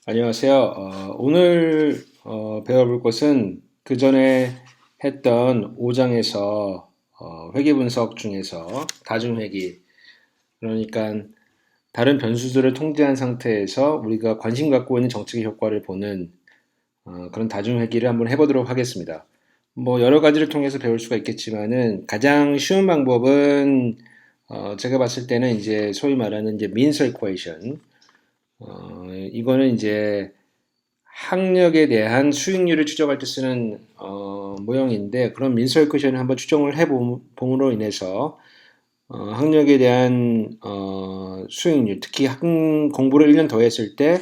안녕하세요. 오늘 배워볼 것은 그 전에 했던 5장에서 회계 분석 중에서 다중회계, 그러니까 다른 변수들을 통제한 상태에서 우리가 관심 갖고 있는 정책의 효과를 보는 그런 다중회계를 한번 해보도록 하겠습니다. 뭐 여러 가지를 통해서 배울 수가 있겠지만은 가장 쉬운 방법은 제가 봤을 때는 이제 소위 말하는 이제 민서 이퀘이션, 이거는 이제 학력에 대한 수익률을 추정할 때 쓰는 모형인데, 그런 민서 이퀘이션을 한번 추정을 해봄으로 인해서 학력에 대한 수익률, 특히 공부를 1년 더 했을 때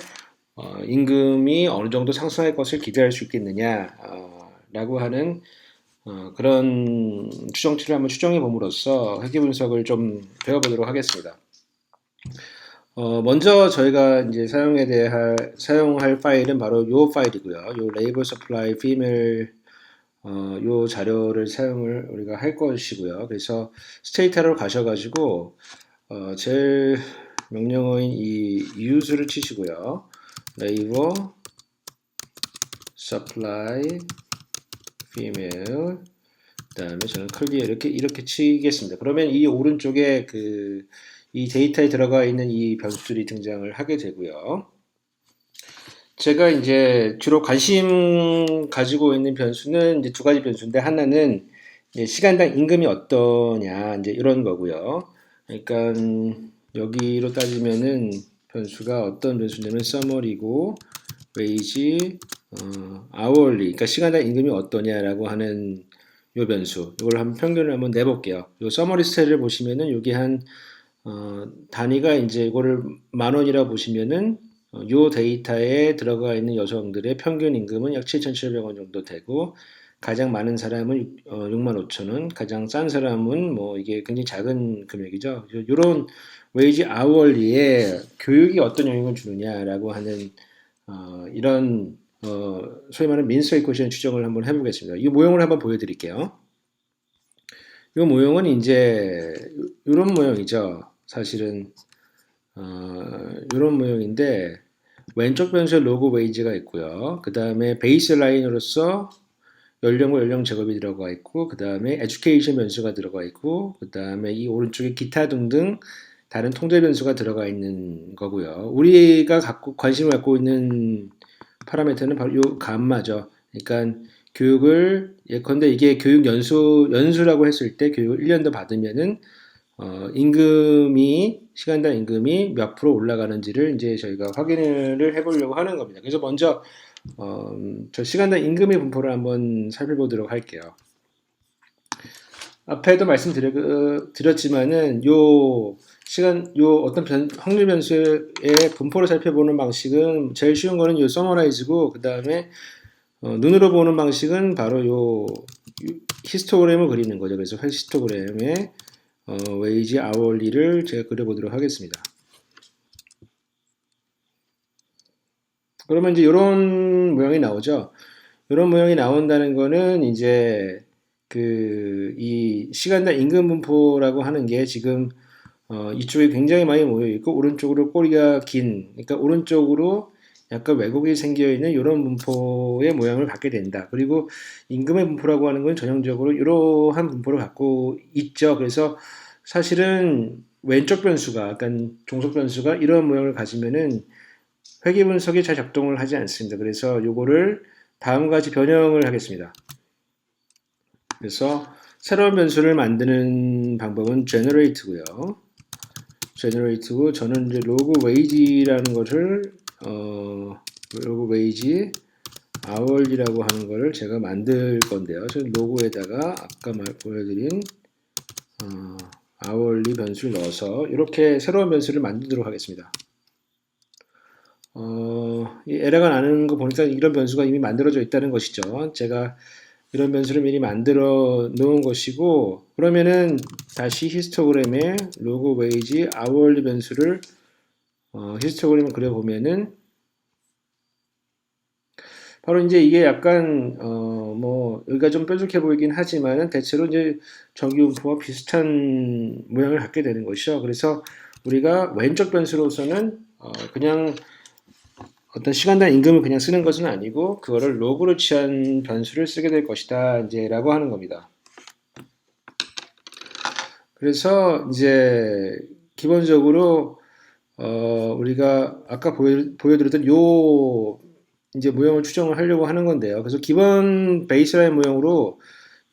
임금이 어느 정도 상승할 것을 기대할 수 있겠느냐 라고 하는 그런 추정치를 한번 추정해 봄으로써 회계 분석을 좀 배워보도록 하겠습니다. 먼저 저희가 이제 사용할 파일은 바로 요 파일이고요. 요 labor supply female 요 자료를 사용을 우리가 할 것이고요. 그래서 스테이터로 가셔가지고 제일 명령어인 이 use를 치시고요. labor supply female, 그다음에 저는 클리어 이렇게 치겠습니다. 그러면 이 오른쪽에 이 데이터에 들어가 있는 이 변수들이 등장을 하게 되고요. 제가 이제 주로 관심 가지고 있는 변수는 이제 두 가지 변수인데, 하나는 이제 시간당 임금이 어떠냐, 이제 이런 거고요. 그러니까 여기로 따지면은 변수가 어떤 변수냐면 summary고 wage, hourly, 그러니까 시간당 임금이 어떠냐라고 하는 요 변수. 이걸 한번 평균을 한번 내볼게요. 요 서머리 스테이를 보시면은 여기 단위가 이제 이거를 10,000원이라고 보시면은 요 데이터에 들어가 있는 여성들의 평균 임금은 약 7,700원 정도 되고, 가장 많은 사람은 65,000원, 가장 싼 사람은 뭐 이게 굉장히 작은 금액이죠. 요런 웨이지 아워리에 교육이 어떤 영향을 주느냐라고 하는 이런 소위 말하는 민서 이퀘이션 추정을 한번 해보겠습니다. 이 모형을 한번 보여드릴게요. 이 모형은 이제 이런 모형이죠. 사실은 이런 모형인데, 왼쪽 변수에 로그 웨이지가 있고요. 그 다음에 베이스 라인으로서 연령과 연령 제곱이 들어가 있고, 그 다음에 에듀케이션 변수가 들어가 있고, 그 다음에 이 오른쪽에 기타 등등 다른 통제 변수가 들어가 있는 거고요. 우리가 관심을 갖고 있는 파라미터는 바로 요 감마죠. 그러니까 교육을, 예컨대 이게 교육 연수라고 했을 때 교육을 1년 더 받으면은 시간당 임금이 몇 프로 올라가는지를 이제 저희가 확인을 해보려고 하는 겁니다. 그래서 먼저 저 시간당 임금의 분포를 한번 살펴보도록 할게요. 앞에도 말씀드렸지만은 요 어떤 확률 변수의 분포를 살펴보는 방식은 제일 쉬운 거는 요 서머라이즈고, 그 다음에 눈으로 보는 방식은 바로 요 히스토그램을 그리는 거죠. 그래서 히스토그램에 웨이지 아워리를 제가 그려보도록 하겠습니다. 그러면 이제 이런 모양이 나오죠. 이런 모양이 나온다는 거는 이제 이 시간당 임금 분포라고 하는 게 지금 이쪽에 굉장히 많이 모여 있고, 오른쪽으로 꼬리가 긴, 그러니까 오른쪽으로 약간 왜곡이 생겨 있는 이런 분포의 모양을 갖게 된다. 그리고 임금의 분포라고 하는 건 전형적으로 이러한 분포를 갖고 있죠. 그래서 사실은 왼쪽 변수가, 약간 종속 변수가 이런 모양을 가지면은 회계 분석에 잘 작동을 하지 않습니다. 그래서 이거를 다음과 같이 변형을 하겠습니다. 그래서 새로운 변수를 만드는 방법은 generate고요. generate고, 저는 이제 로그 웨이지라는 것을 로그 웨이지 hourly라고 하는 것을 제가 만들 건데요. 저는 로그에다가 아까 보여드린 hourly 변수를 넣어서 이렇게 새로운 변수를 만들도록 하겠습니다. 이 에러가 나는 거 보니까 이런 변수가 이미 만들어져 있다는 것이죠. 제가 이런 변수를 미리 만들어 놓은 것이고, 그러면은 다시 히스토그램에 로그 웨이지 아워리 변수를 히스토그램을 그려보면은 바로 이제 이게 약간 뭐 여기가 좀 뾰족해 보이긴 하지만은 대체로 이제 정기분포와 비슷한 모양을 갖게 되는 것이죠. 그래서 우리가 왼쪽 변수로서는 그냥 어떤 시간당 임금을 그냥 쓰는 것은 아니고 그거를 로그로 취한 변수를 쓰게 될 것이다 이제라고 하는 겁니다. 그래서 이제 기본적으로 우리가 아까 보여드렸던 요 이제 모형을 추정을 하려고 하는 건데요. 그래서 기본 베이스라인 모형으로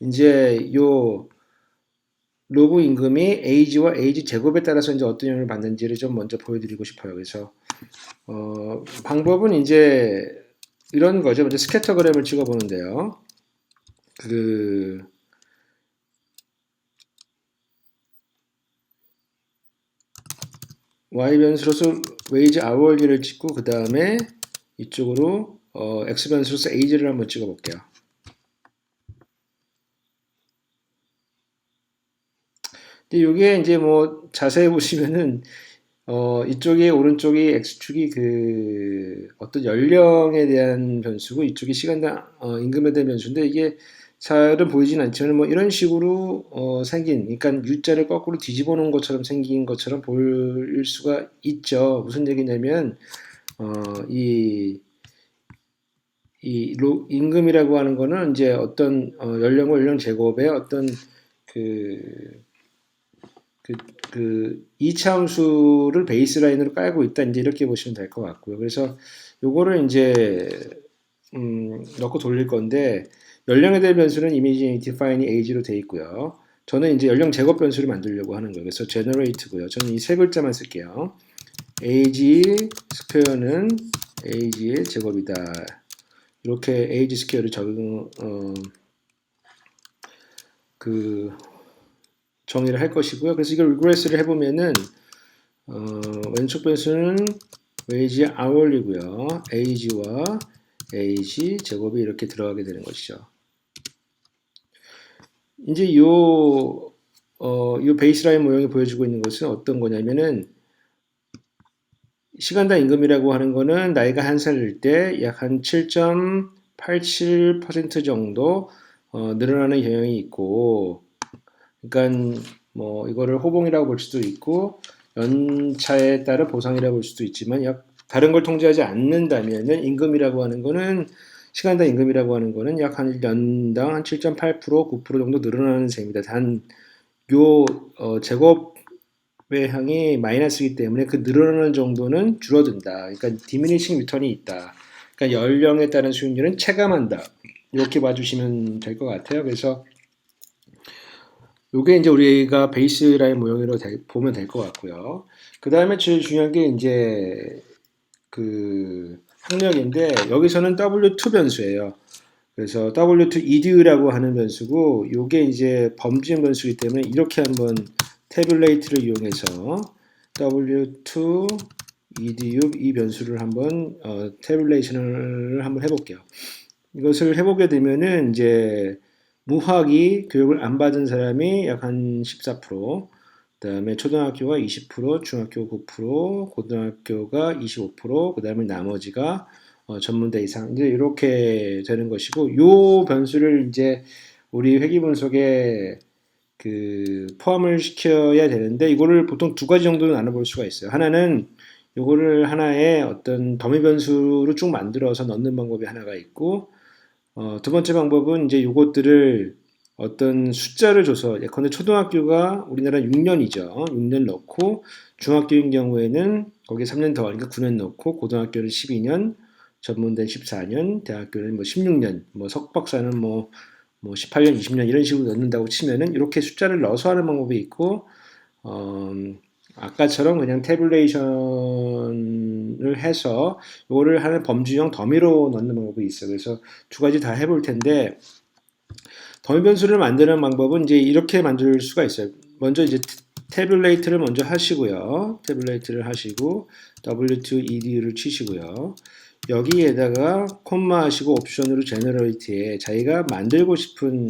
이제 요 로그 임금이 age와 age 제곱에 따라서 이제 어떤 영향을 받는지를 좀 먼저 보여드리고 싶어요. 그래서 방법은 이제 이런 거죠. 먼저 스캐터그램을 찍어보는데요. 그 y 변수로서 wage hourly를 찍고 그 다음에 이쪽으로 x 변수로서 age를 한번 찍어볼게요. 근데 이게 이제 뭐 자세히 보시면은 이쪽이 오른쪽이 x축이 그 어떤 연령에 대한 변수고 이쪽이 시간당 임금에 대한 변수인데 이게 잘은 보이진 않지만 뭐 이런 식으로 생긴 그러니까 U자를 거꾸로 뒤집어 놓은 것처럼 생긴 것처럼 보일 수가 있죠. 무슨 얘기냐면 이 임금이라고 하는 거는 이제 어떤 연령과 연령 제곱의 어떤 그 이차함수를 베이스라인으로 깔고 있다. 이제 이렇게 보시면 될 것 같고요. 그래서 요거를 이제 넣고 돌릴 건데 연령에 대한 변수는 이미지 define이 age로 돼 있고요. 저는 이제 연령 제곱 변수를 만들려고 하는 거예요. 그래서 generate고요. 저는 이 세 글자만 쓸게요. age 스퀘어는 age의 제곱이다. 이렇게 age 스퀘어를 정의를 할 것이고요. 그래서 이걸 regress를 해보면은 왼쪽 변수는 wage hourly고요. age와 age 제곱이 이렇게 들어가게 되는 것이죠. 이제 요 베이스라인 모형이 보여주고 있는 것은 어떤 거냐면은 시간당 임금이라고 하는 거는 나이가 한 살일 때 약 한 7.87% 정도 늘어나는 경향이 있고 그러니까 뭐 이거를 호봉이라고 볼 수도 있고 연차에 따른 보상이라고 볼 수도 있지만 다른 걸 통제하지 않는다면은 임금이라고 하는 거는 시간당 임금이라고 하는 거는 약 한 연당 한 7.8% 9% 정도 늘어나는 셈입니다. 단 요 제곱의 항이 마이너스이기 때문에 그 늘어나는 정도는 줄어든다. 그러니까 디미니싱 리턴이 있다. 그러니까 연령에 따른 수익률은 체감한다. 이렇게 봐주시면 될 것 같아요. 그래서 요게 이제 우리가 베이스라인 모형으로 보면 될 것 같고요. 그 다음에 제일 중요한 게 이제 그 학력인데 여기서는 W2 변수예요. 그래서 W2 edu라고 하는 변수고 요게 이제 범주형 변수이기 때문에 이렇게 한번 태블레이트를 이용해서 W2 edu 이 변수를 한번 태블레이션을 한번 해볼게요. 이것을 해보게 되면은 이제 무학이 교육을 안 받은 사람이 약 한 14%, 그다음에 초등학교가 20%, 중학교 9%, 고등학교가 25%, 그다음에 나머지가 전문대 이상 이제 이렇게 되는 것이고 요 변수를 이제 우리 회귀 분석에 포함을 시켜야 되는데 이거를 보통 두 가지 정도로 나눠볼 수가 있어요. 하나는 요거를 하나의 어떤 더미 변수로 쭉 만들어서 넣는 방법이 하나가 있고 두 번째 방법은 이제 요것들을 어떤 숫자를 줘서 예컨대 초등학교가 우리나라 6년이죠. 6년 넣고 중학교인 경우에는 거기에 3년 더 하니까 9년 넣고 고등학교는 12년, 전문대는 14년, 대학교는 뭐 16년, 뭐 석박사는 뭐 18년, 20년 이런 식으로 넣는다고 치면은 이렇게 숫자를 넣어서 하는 방법이 있고 아까처럼 그냥 태블레이션을 해서 이거를 하는 범주형 더미로 넣는 방법이 있어요. 그래서 두 가지 다 해볼 텐데 더미 변수를 만드는 방법은 이제 이렇게 만들 수가 있어요. 먼저 이제 태블레이트를 먼저 하시고요. 태블레이트를 하시고 W2 edu를 치시고요. 여기에다가 콤마 하시고 옵션으로 제너레이트에 자기가 만들고 싶은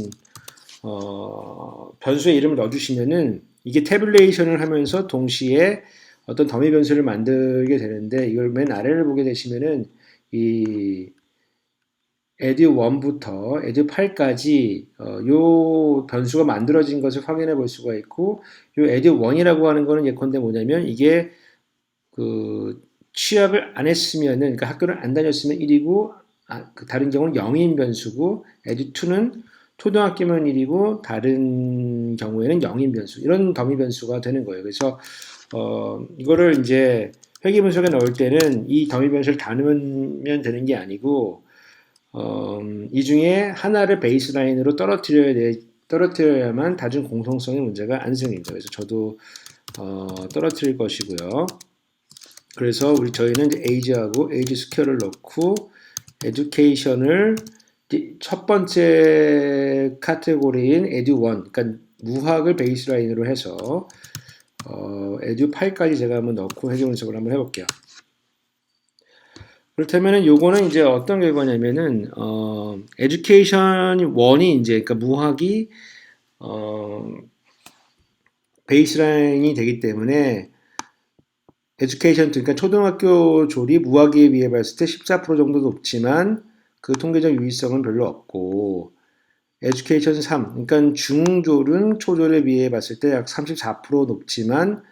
변수의 이름을 넣어주시면은 이게 태블레이션을 하면서 동시에 어떤 더미 변수를 만들게 되는데 이걸 맨 아래를 보게 되시면은 이 edu1부터 edu8까지 요 변수가 만들어진 것을 확인해 볼 수가 있고 요 edu1이라고 하는 거는 예컨대 뭐냐면 이게 그 취업을 안 했으면은, 그러니까 학교를 안 다녔으면 1이고, 그 다른 경우는 0인 변수고, 에듀2는 초등학교면 1이고, 다른 경우에는 0인 변수, 이런 더미 변수가 되는 거예요. 그래서, 이거를 이제 회귀 분석에 넣을 때는 이 더미 변수를 다 넣으면 되는 게 아니고, 이 중에 하나를 베이스라인으로 떨어뜨려야만 다중 공통성의 문제가 안 생깁니다. 그래서 저도 떨어뜨릴 것이고요. 그래서 저희는 이제 age하고 age 스퀘어를 넣고 education을 첫 번째 카테고리인 edu1, 그러니까 무학을 베이스라인으로 해서 edu8까지 제가 한번 넣고 회계 분석을 한번 해볼게요. 그렇다면은 요거는 이제 어떤 결과냐면은 education 1이 이제 그러니까 무학이 베이스라인이 되기 때문에 에듀케이션, 그러니까 초등학교 조리 무학에 비해 봤을 때 14% 정도 높지만 그 통계적 유의성은 별로 없고, 에듀케이션 3, 그러니까 중졸은 초졸에 비해 봤을 때 약 34% 높지만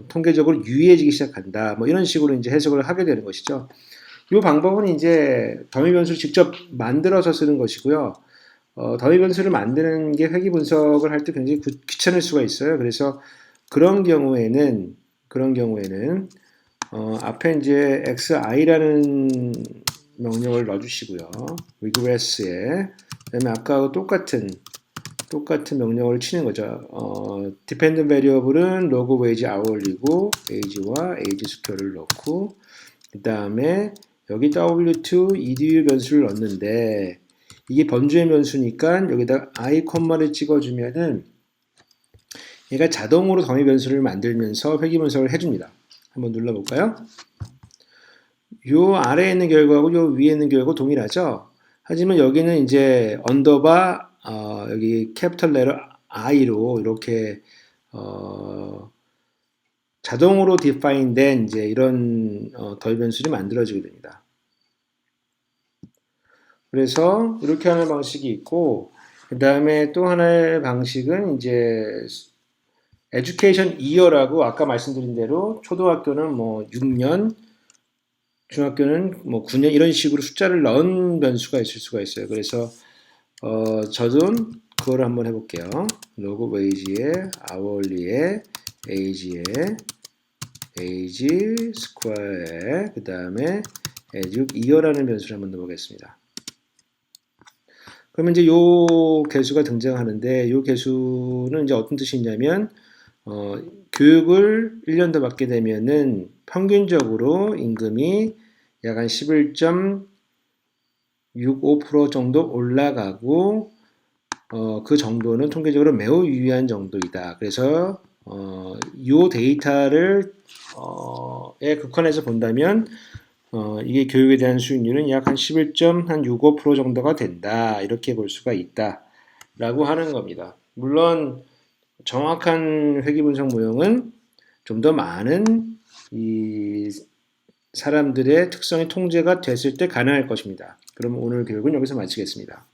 통계적으로 유의해지기 시작한다. 뭐 이런 식으로 이제 해석을 하게 되는 것이죠. 이 방법은 이제 더미 변수를 직접 만들어서 쓰는 것이고요. 더미 변수를 만드는 게 회귀 분석을 할 때 굉장히 귀찮을 수가 있어요. 그래서 그런 경우에는 앞에 이제 xi라는 명령을 넣어주시고요. regress에 그다음에 아까하고 똑같은 명령을 치는 거죠. dependent variable은 log wage hourly고 wage와 age 스퀘어를 넣고 그 다음에 여기 w2 edu 변수를 넣는데 이게 번주의 변수니까 여기다 i 콤마를 찍어주면은 얘가 자동으로 더미 변수를 만들면서 회귀 분석을 해줍니다. 한번 눌러볼까요? 요 아래에 있는 결과하고 요 위에 있는 결과가 동일하죠. 하지만 여기는 이제 언더바 여기 캐피털 레터 i로 이렇게 자동으로 디파인된 이제 이런 더미 변수를 만들어지게 됩니다. 그래서 이렇게 하는 방식이 있고, 그 다음에 또 하나의 방식은 이제 에듀케이션 이어라고 아까 말씀드린 대로 초등학교는 뭐 6년, 중학교는 뭐 9년 이런 식으로 숫자를 넣은 변수가 있을 수가 있어요. 그래서 저도 그걸 한번 해볼게요. 로그 웨이지에 hourly에 age에 age 스퀘어에 그 다음에 edu 이어라는 변수를 한번 넣어보겠습니다. 그러면 이제 요 개수가 등장하는데 요 개수는 이제 어떤 뜻이 있냐면 교육을 1년 더 받게 되면은 평균적으로 임금이 약 한 11.65% 정도 올라가고 그 정도는 통계적으로 매우 유의한 정도이다. 그래서 이 데이터를 극한해서 본다면 이게 교육에 대한 수익률은 약 한 11.65% 정도가 된다. 이렇게 볼 수가 있다. 라고 하는 겁니다. 물론 정확한 회귀 분석 모형은 좀 더 많은 이 사람들의 특성이 통제가 됐을 때 가능할 것입니다. 그럼 오늘 교육은 여기서 마치겠습니다.